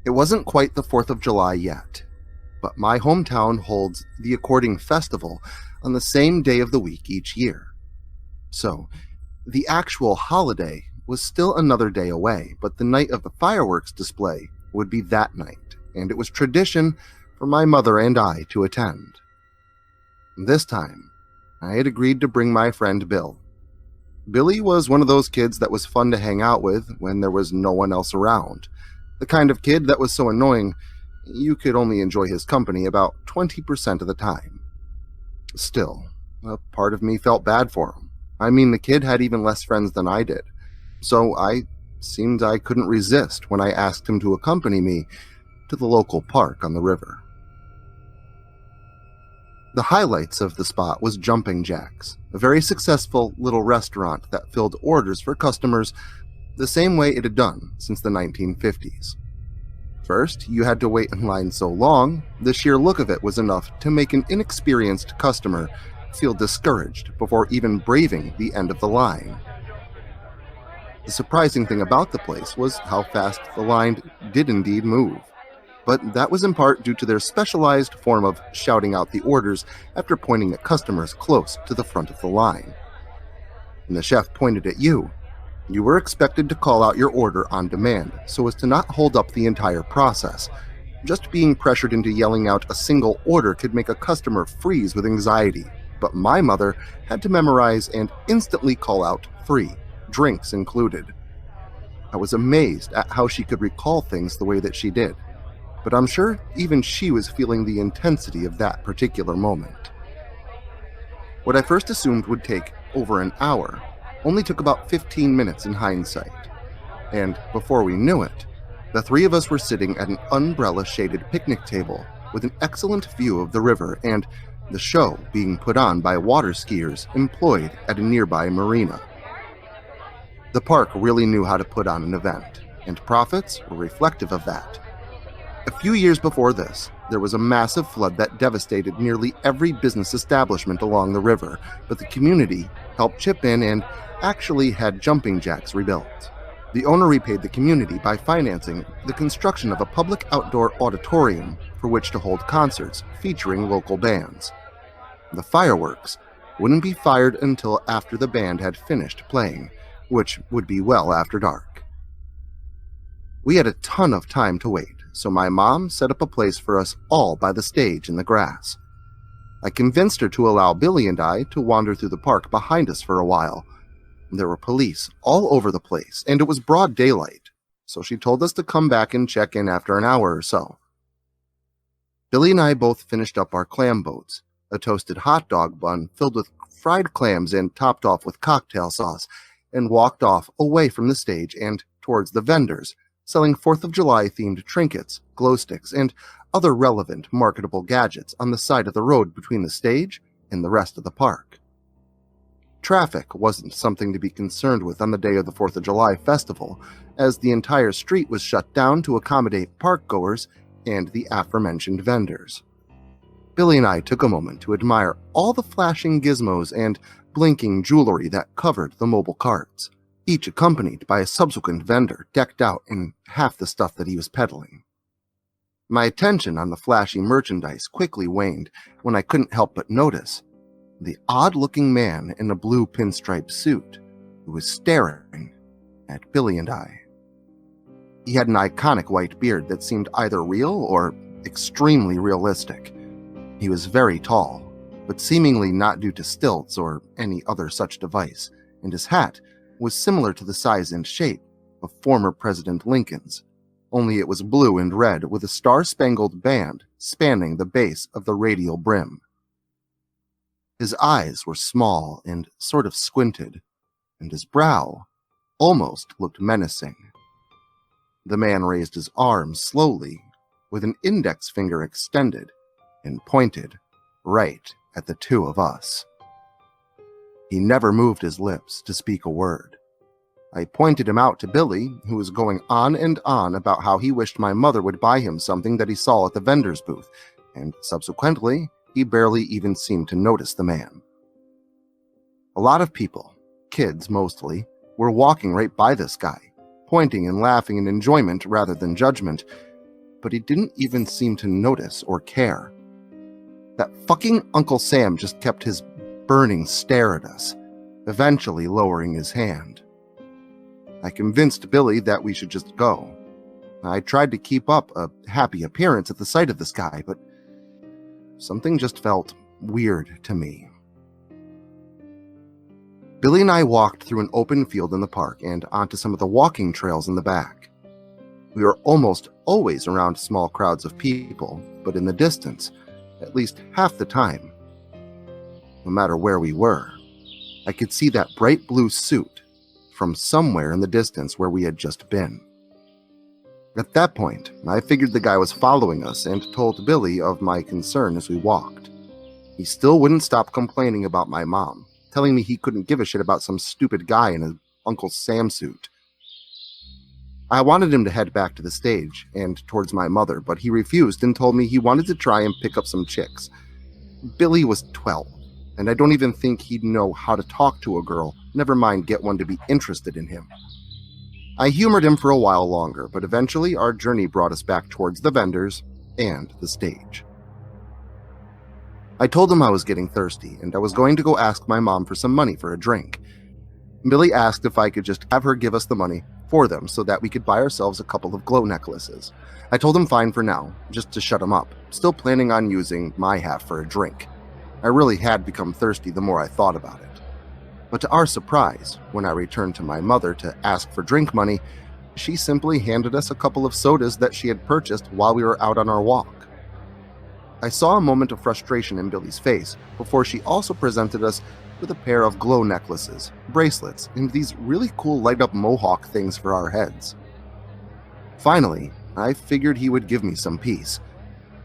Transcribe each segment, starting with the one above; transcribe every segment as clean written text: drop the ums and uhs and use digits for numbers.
It wasn't quite the 4th of July yet, but my hometown holds the According Festival on the same day of the week each year. So, the actual holiday was still another day away, but the night of the fireworks display would be that night, and it was tradition for my mother and I to attend. This time, I had agreed to bring my friend Bill. Billy was one of those kids that was fun to hang out with when there was no one else around. The kind of kid that was so annoying, you could only enjoy his company about 20% of the time. Still, a part of me felt bad for him. I mean, the kid had even less friends than I did, so I couldn't resist when I asked him to accompany me to the local park on the river. The highlights of the spot was Jumping Jacks, a very successful little restaurant that filled orders for customers the same way it had done since the 1950s. First, you had to wait in line so long, the sheer look of it was enough to make an inexperienced customer feel discouraged before even braving the end of the line. The surprising thing about the place was how fast the line did indeed move, but that was in part due to their specialized form of shouting out the orders after pointing at customers close to the front of the line. When the chef pointed at you, you were expected to call out your order on demand so as to not hold up the entire process. Just being pressured into yelling out a single order could make a customer freeze with anxiety, but my mother had to memorize and instantly call out free, drinks included. I was amazed at how she could recall things the way that she did, but I'm sure even she was feeling the intensity of that particular moment. What I first assumed would take over an hour only took about 15 minutes in hindsight, and before we knew it, the three of us were sitting at an umbrella-shaded picnic table with an excellent view of the river and the show being put on by water skiers employed at a nearby marina. The park really knew how to put on an event, and profits were reflective of that. A few years before this, there was a massive flood that devastated nearly every business establishment along the river, but the community helped chip in and actually had Jumping Jacks rebuilt. The owner repaid the community by financing the construction of a public outdoor auditorium for which to hold concerts featuring local bands. The fireworks wouldn't be fired until after the band had finished playing, which would be well after dark. We had a ton of time to wait, so my mom set up a place for us all by the stage in the grass. I convinced her to allow Billy and I to wander through the park behind us for a while. There were police all over the place, and it was broad daylight, so she told us to come back and check in after an hour or so. Billy and I both finished up our clam boats, a toasted hot dog bun filled with fried clams and topped off with cocktail sauce, and walked off away from the stage and towards the vendors, selling 4th of July-themed trinkets, glow sticks, and other relevant marketable gadgets on the side of the road between the stage and the rest of the park. Traffic wasn't something to be concerned with on the day of the 4th of July festival, as the entire street was shut down to accommodate park-goers and the aforementioned vendors. Billy and I took a moment to admire all the flashing gizmos and blinking jewelry that covered the mobile carts, each accompanied by a subsequent vendor decked out in half the stuff that he was peddling. My attention on the flashy merchandise quickly waned when I couldn't help but notice the odd-looking man in a blue pinstripe suit who was staring at Billy and I. He had an iconic white beard that seemed either real or extremely realistic. He was very tall, but seemingly not due to stilts or any other such device, and his hat was similar to the size and shape of former President Lincoln's, only it was blue and red with a star-spangled band spanning the base of the radial brim. His eyes were small and sort of squinted, and his brow almost looked menacing. The man raised his arm slowly, with an index finger extended, and pointed right at the two of us. He never moved his lips to speak a word. I pointed him out to Billy, who was going on and on about how he wished my mother would buy him something that he saw at the vendor's booth, and subsequently, he barely even seemed to notice the man. A lot of people, kids mostly, were walking right by this guy, pointing and laughing in enjoyment rather than judgment, but he didn't even seem to notice or care. That fucking Uncle Sam just kept his burning stare at us, eventually lowering his hand. I convinced Billy that we should just go. I tried to keep up a happy appearance at the sight of this guy, but something just felt weird to me. Billy and I walked through an open field in the park and onto some of the walking trails in the back. We were almost always around small crowds of people, but in the distance, at least half the time, no matter where we were, I could see that bright blue suit from somewhere in the distance where we had just been. At that point, I figured the guy was following us and told Billy of my concern as we walked. He still wouldn't stop complaining about my mom, telling me he couldn't give a shit about some stupid guy in an Uncle Sam suit. I wanted him to head back to the stage and towards my mother, but he refused and told me he wanted to try and pick up some chicks. Billy was 12, and I don't even think he'd know how to talk to a girl, never mind get one to be interested in him. I humored him for a while longer, but eventually our journey brought us back towards the vendors and the stage. I told him I was getting thirsty, and I was going to go ask my mom for some money for a drink. Billy asked if I could just have her give us the money for them so that we could buy ourselves a couple of glow necklaces. I told him fine for now, just to shut him up, still planning on using my half for a drink. I really had become thirsty the more I thought about it. But to our surprise, when I returned to my mother to ask for drink money, she simply handed us a couple of sodas that she had purchased while we were out on our walk. I saw a moment of frustration in Billy's face before she also presented us with a pair of glow necklaces, bracelets, and these really cool light-up mohawk things for our heads. Finally, I figured he would give me some peace,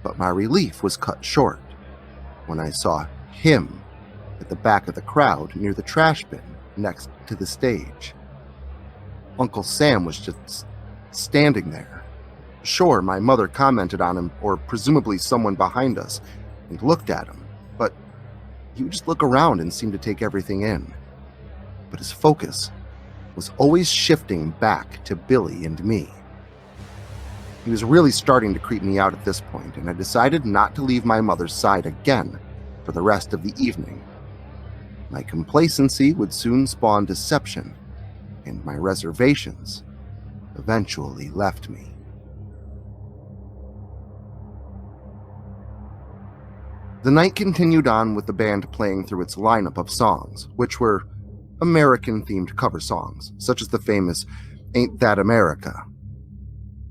but my relief was cut short when I saw him at the back of the crowd near the trash bin next to the stage. Uncle Sam was just standing there. Sure, my mother commented on him, or presumably someone behind us, and looked at him, but he would just look around and seem to take everything in. But his focus was always shifting back to Billy and me. He was really starting to creep me out at this point, and I decided not to leave my mother's side again for the rest of the evening. My complacency would soon spawn deception, and my reservations eventually left me. The night continued on with the band playing through its lineup of songs, which were American-themed cover songs, such as the famous Ain't That America.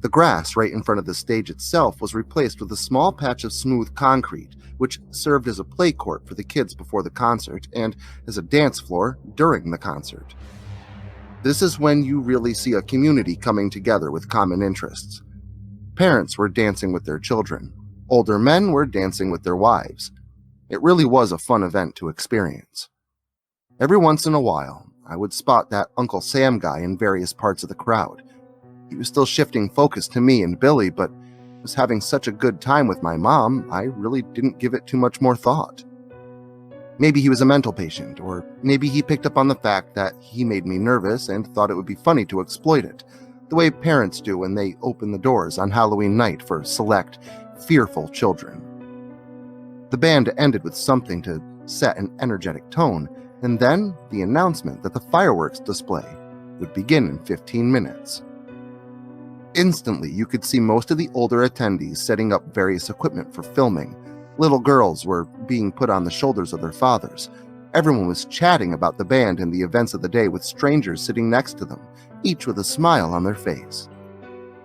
The grass right in front of the stage itself was replaced with a small patch of smooth concrete, which served as a play court for the kids before the concert and as a dance floor during the concert. This is when you really see a community coming together with common interests. Parents were dancing with their children. Older men were dancing with their wives. It really was a fun event to experience. Every once in a while, I would spot that Uncle Sam guy in various parts of the crowd. He was still shifting focus to me and Billy, but was having such a good time with my mom, I really didn't give it too much more thought. Maybe he was a mental patient, or maybe he picked up on the fact that he made me nervous and thought it would be funny to exploit it, the way parents do when they open the doors on Halloween night for select, fearful children. The band ended with something to set an energetic tone, and then the announcement that the fireworks display would begin in 15 minutes. Instantly, you could see most of the older attendees setting up various equipment for filming. Little girls were being put on the shoulders of their fathers. Everyone was chatting about the band and the events of the day with strangers sitting next to them, each with a smile on their face.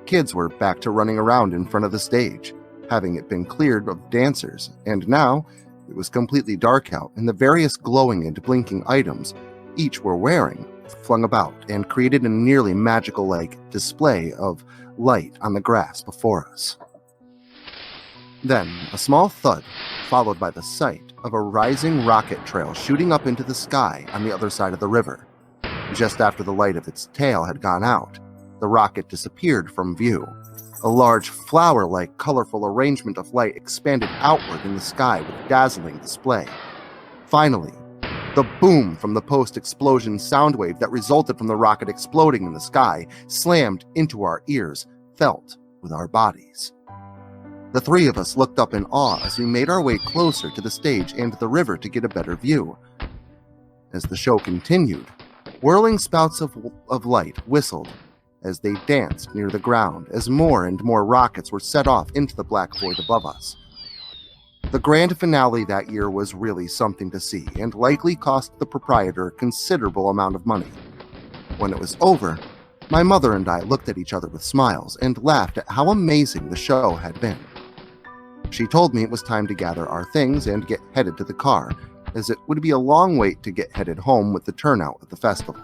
Kids were back to running around in front of the stage, having it been cleared of dancers, and now it was completely dark out, and the various glowing and blinking items each were wearing flung about and created a nearly magical-like display of light on the grass before us. Then, a small thud, followed by the sight of a rising rocket trail shooting up into the sky on the other side of the river. Just after the light of its tail had gone out, the rocket disappeared from view. A large flower-like colorful arrangement of light expanded outward in the sky with dazzling display. Finally, the boom from the post-explosion sound wave that resulted from the rocket exploding in the sky slammed into our ears, felt with our bodies. The three of us looked up in awe as we made our way closer to the stage and the river to get a better view. As the show continued, whirling spouts of light whistled as they danced near the ground as more and more rockets were set off into the black void above us. The grand finale that year was really something to see and likely cost the proprietor a considerable amount of money. When it was over, my mother and I looked at each other with smiles and laughed at how amazing the show had been. She told me it was time to gather our things and get headed to the car, as it would be a long wait to get headed home with the turnout at the festival.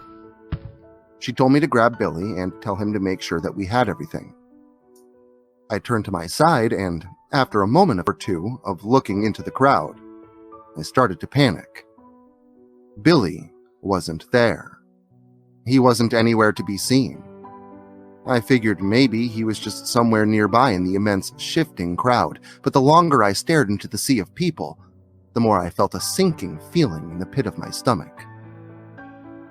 She told me to grab Billy and tell him to make sure that we had everything. I turned to my side and, after a moment or two of looking into the crowd, I started to panic. Billy wasn't there. He wasn't anywhere to be seen. I figured maybe he was just somewhere nearby in the immense shifting crowd, but the longer I stared into the sea of people, the more I felt a sinking feeling in the pit of my stomach.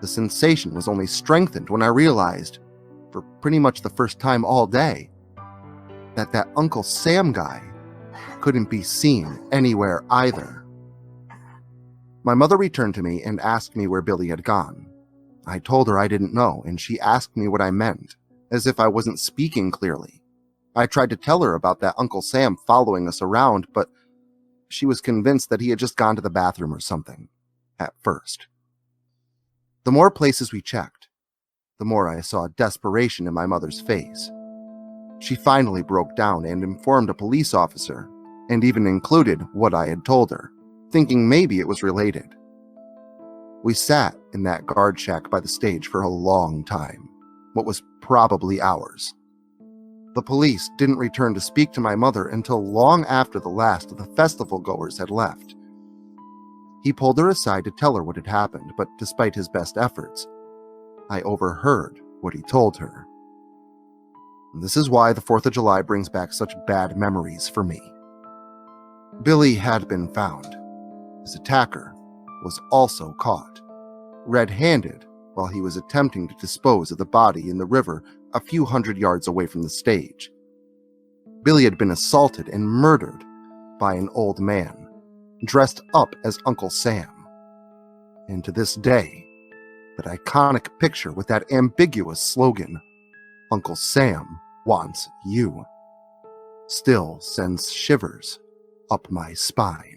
The sensation was only strengthened when I realized, for pretty much the first time all day, that Uncle Sam guy couldn't be seen anywhere either. My mother returned to me and asked me where Billy had gone. I told her I didn't know, and she asked me what I meant, as if I wasn't speaking clearly. I tried to tell her about that Uncle Sam following us around, but she was convinced that he had just gone to the bathroom or something, at first. The more places we checked, the more I saw desperation in my mother's face. She finally broke down and informed a police officer, and even included what I had told her, thinking maybe it was related. We sat in that guard shack by the stage for a long time, what was probably hours. The police didn't return to speak to my mother until long after the last of the festival goers had left. He pulled her aside to tell her what had happened, but despite his best efforts, I overheard what he told her. This is why the 4th of July brings back such bad memories for me. Billy had been found. His attacker was also caught, red-handed, while he was attempting to dispose of the body in the river a few hundred yards away from the stage. Billy had been assaulted and murdered by an old man, dressed up as Uncle Sam. And to this day, that iconic picture with that ambiguous slogan, "Uncle Sam wants you," still sends shivers up my spine.